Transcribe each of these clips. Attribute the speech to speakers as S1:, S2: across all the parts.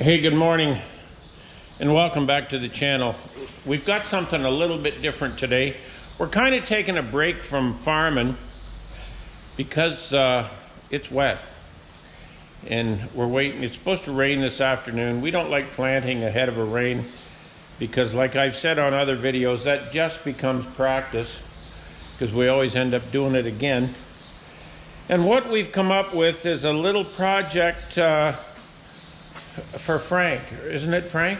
S1: Hey, good morning and welcome back to the channel. We've got something a little bit different today. We're kind of taking a break from farming because it's wet and we're waiting. It's supposed to rain this afternoon. We don't like planting ahead of a rain because, like I've said on other videos, that just becomes practice because we always end up doing it again. And what we've come up with is a little project for Frank, isn't it, Frank?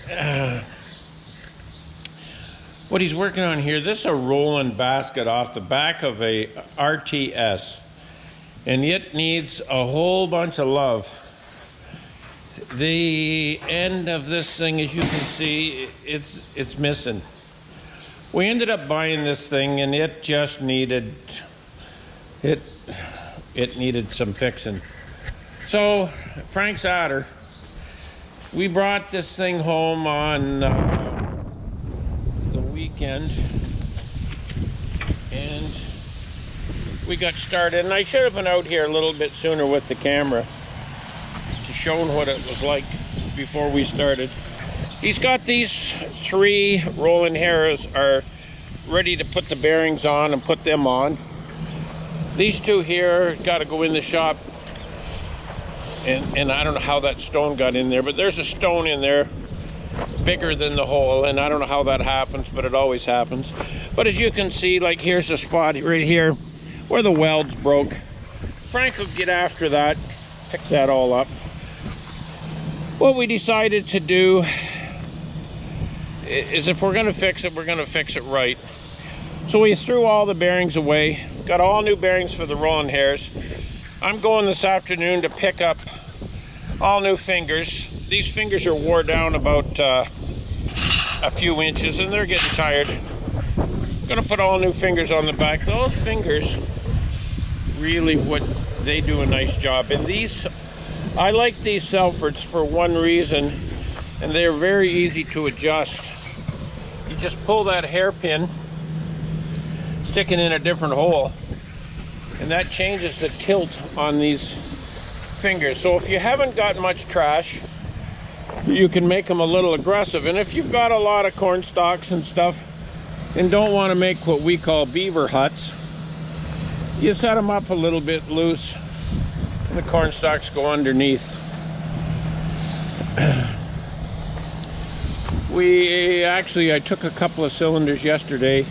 S1: Yeah. What he's working on here, this is a rolling basket off the back of a RTS, and it needs a whole bunch of love. The end of this thing, as you can see, it's missing. We ended up buying this thing, and it just needed it needed some fixing. So Frank's adder, we brought this thing home on the weekend and we got started, and I should have been out here a little bit sooner with the camera to show what it was like before we started. He's got these 3 rolling harrows are ready to put the bearings on and put them on. These 2 here got to go in the shop. And I don't know how that stone got in there, but there's a stone in there bigger than the hole, and I don't know how that happens, but it always happens. But as you can see, like, here's a spot right here where the weld's broke. Frank will get after that, fix that all up. What we decided to do is, if we're going to fix it, we're going to fix it right. So we threw all the bearings away, got all new bearings for the rolling hairs. I'm going this afternoon to pick up all new fingers. These fingers are wore down about a few inches and they're getting tired. I'm gonna put all new fingers on the back. Those fingers really, what they do a nice job. And these, I like these Salfords for one reason, and they're very easy to adjust. You just pull that hairpin, stick it in a different hole, and that changes the tilt on these fingers. So if you haven't got much trash, you can make them a little aggressive. And if you've got a lot of corn stalks and stuff and don't want to make what we call beaver huts, you set them up a little bit loose and the corn stalks go underneath. I took a couple of cylinders yesterday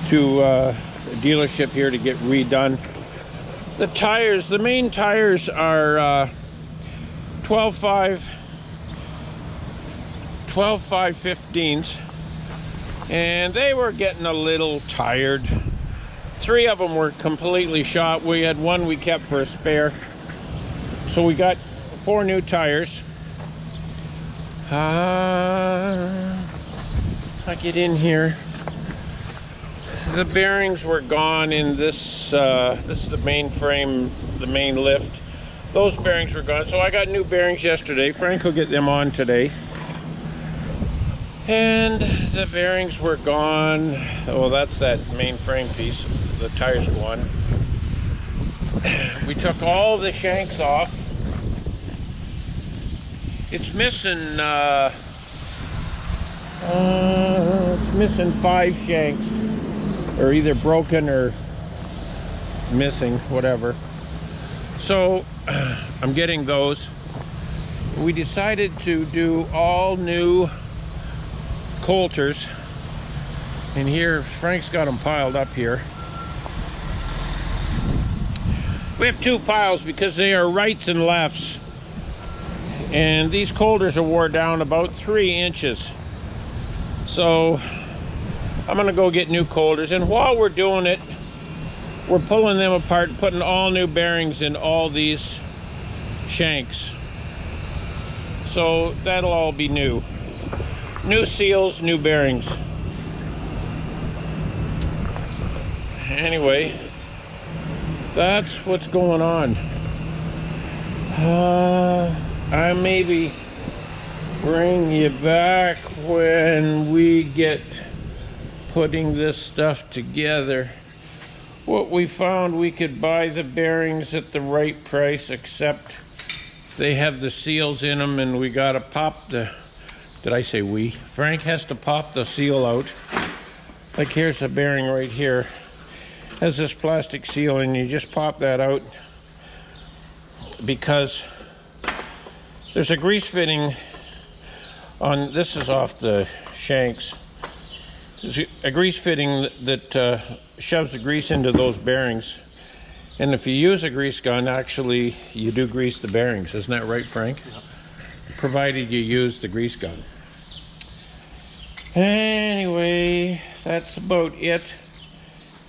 S1: to dealership here to get redone. The tires, the main tires are 12.5 15s, and they were getting a little tired. 3 of them were completely shot. We had one we kept for a spare, so we got 4 new tires. I get in here. The bearings were gone in this. This is the main frame, the main lift. Those bearings were gone, so I got new bearings yesterday. Frank will get them on today. And the bearings were gone. Well, that's that main frame piece. The tires go on. We took all the shanks off. It's missing. It's missing 5 shanks. Or either broken or missing, whatever. So I'm getting those. We decided to do all new coulters, and here Frank's got them piled up here. We have 2 piles because they are rights and lefts, and these coulters are wore down about 3 inches. So I'm gonna go get new coulters, and while we're doing it, we're pulling them apart, putting all new bearings in all these shanks. So that'll all be new. New seals, new bearings. Anyway, that's what's going on. I maybe bring you back when we get putting this stuff together. What we found, we could buy the bearings at the right price, except They have the seals in them, and we gotta pop the, did I say we? Frank has to pop the seal out. Like here's a bearing right here. Has this plastic seal, and you just pop that out because there's a grease fitting on, this is off the shanks. There's a grease fitting that shoves the grease into those bearings. And if you use a grease gun, actually, you do grease the bearings. Isn't that right, Frank? Yeah. Provided you use the grease gun. Anyway, that's about it.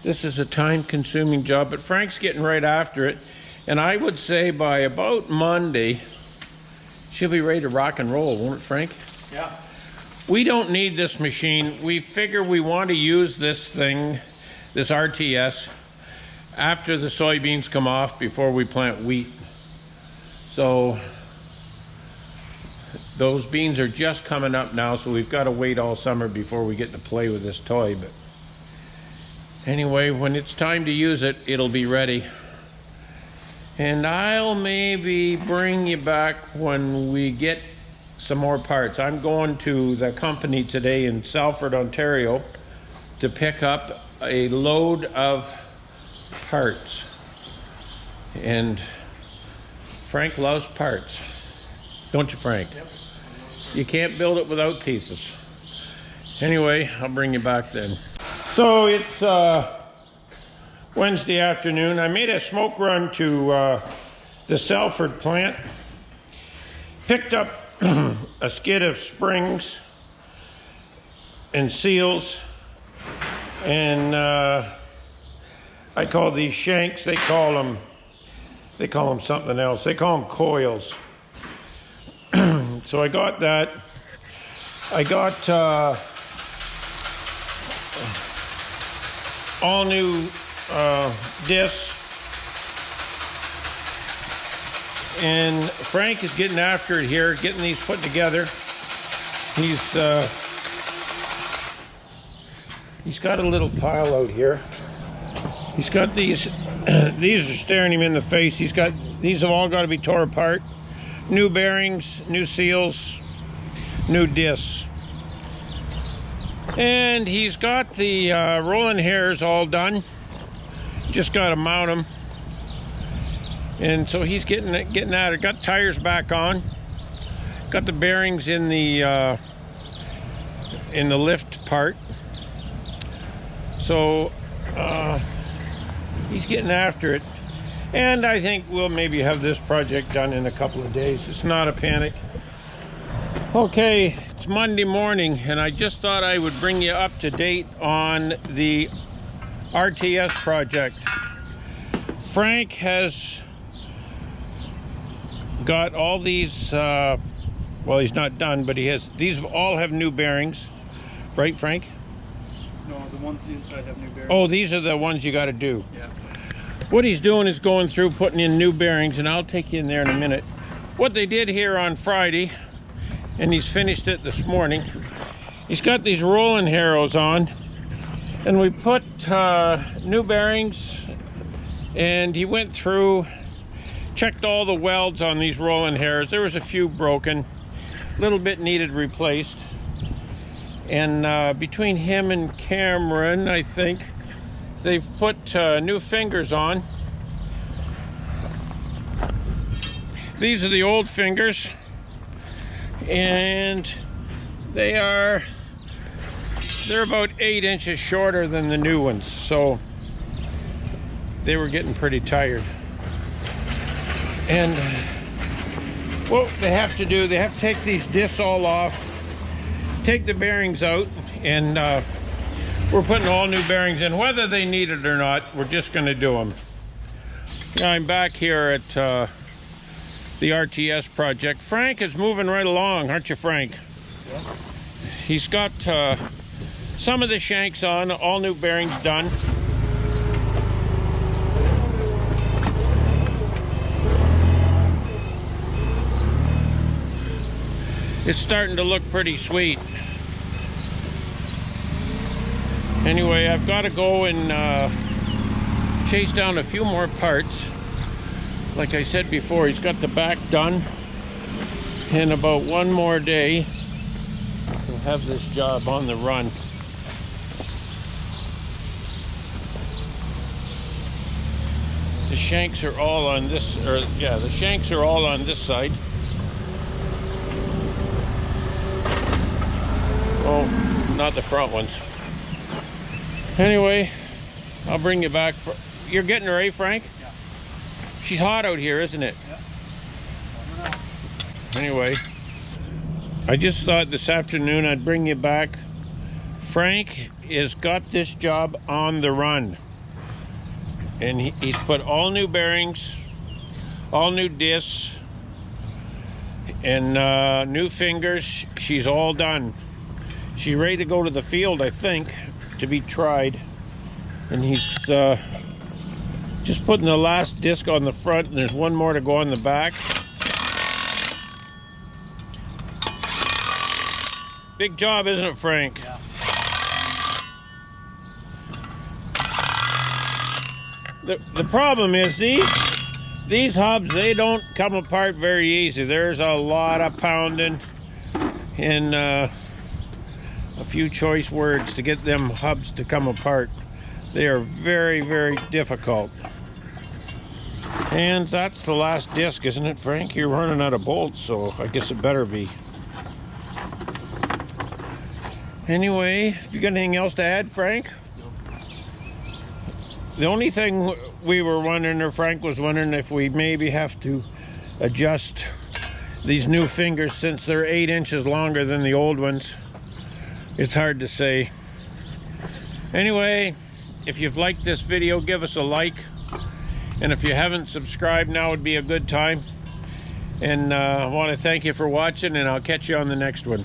S1: This is a time-consuming job, but Frank's getting right after it. And I would say by about Monday, she'll be ready to rock and roll, won't it, Frank?
S2: Yeah.
S1: We don't need this machine. We figure we want to use this thing, this RTS, after the soybeans come off, before we plant wheat. So those beans are just coming up now, so we've got to wait all summer before we get to play with this toy. But anyway, when it's time to use it, it'll be ready. And I'll maybe bring you back when we get some more parts. I'm going to the company today in Salford, Ontario, to pick up a load of parts. And Frank loves parts, don't you, Frank?
S2: Yep.
S1: You can't build it without pieces. Anyway, I'll bring you back then. So it's Wednesday afternoon. I made a smoke run to the Salford plant, picked up a skid of springs and seals, and I call these shanks, they call them something else. They call them coils. So I got that. I got all new discs. And Frank is getting after it here, getting these put together. He's got a little pile out here. He's got these, these are staring him in the face. These have all got to be tore apart. New bearings, new seals, new discs. And he's got the rolling hairs all done. Just got to mount them. And so he's getting at it. Got tires back on. Got the bearings in the lift part. So he's getting after it. And I think we'll maybe have this project done in a couple of days. It's not a panic. Okay, it's Monday morning, and I just thought I would bring you up to date on the RTS project. Frank has got all these, well, he's not done, but he has, these all have new bearings. Right, Frank?
S2: No, the ones inside have new bearings.
S1: Oh, these are the ones you got to do.
S2: Yeah.
S1: What he's doing is going through, putting in new bearings, and I'll take you in there in a minute. What they did here on Friday, and he's finished it this morning, he's got these rolling harrows on, and we put new bearings, and he went through, checked all the welds on these rolling harrows. There was a few broken, a little bit needed replaced. And between him and Cameron, I think, they've put new fingers on. These are the old fingers, and they're about 8 inches shorter than the new ones, so they were getting pretty tired. And what they have to do, they have to take these discs all off, take the bearings out, and we're putting all new bearings in. Whether they need it or not, we're just going to do them. I'm back here at the RTS project. Frank is moving right along, aren't you, Frank?
S2: Yeah.
S1: He's got some of the shanks on, all new bearings done. It's starting to look pretty sweet. Anyway, I've got to go and chase down a few more parts. Like I said before, he's got the back done. In about one more day, we'll have this job on the run. The shanks are all on this, the shanks are all on this side. Oh, not the front ones. Anyway, I'll bring you back. You're getting her, eh, Frank?
S2: Yeah.
S1: She's hot out here, isn't it?
S2: Yeah.
S1: Anyway, I just thought this afternoon I'd bring you back. Frank has got this job on the run. And he's put all new bearings, all new discs, and new fingers. She's all done. She's ready to go to the field, I think, to be tried. And he's just putting the last disc on the front, and there's one more to go on the back. Big job, isn't it, Frank?
S2: Yeah.
S1: The problem is these hubs, they don't come apart very easy. There's a lot of pounding and a few choice words to get them hubs to come apart. They are very, very difficult. And that's the last disc, isn't it, Frank? You're running out of bolts, so I guess it better be. Anyway, you got anything else to add, Frank? The only thing we were wondering, or Frank was wondering, if we maybe have to adjust these new fingers since they're 8 inches longer than the old ones. It's hard to say. Anyway, if you've liked this video, give us a like. And if you haven't subscribed, now would be a good time. And I want to thank you for watching, and I'll catch you on the next one.